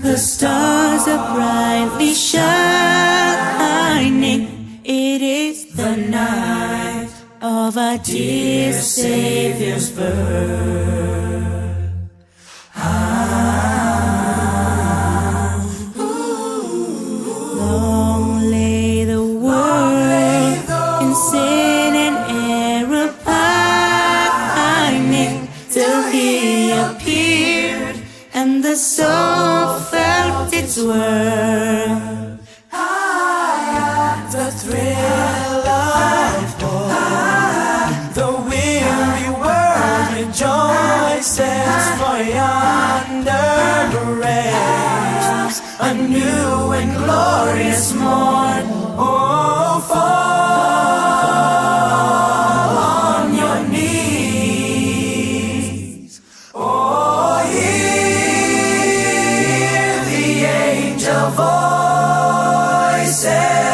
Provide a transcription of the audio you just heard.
The stars are brightly shining. It is the night of our dear Savior's birth. Long lay the world in sin and error pining, till He appeared and the soul felt its worth. The thrill of hope, the weary world rejoices, for yonder reigns a new and glorious morn. Oh, fall on your knees. Oh, hear the angel voices.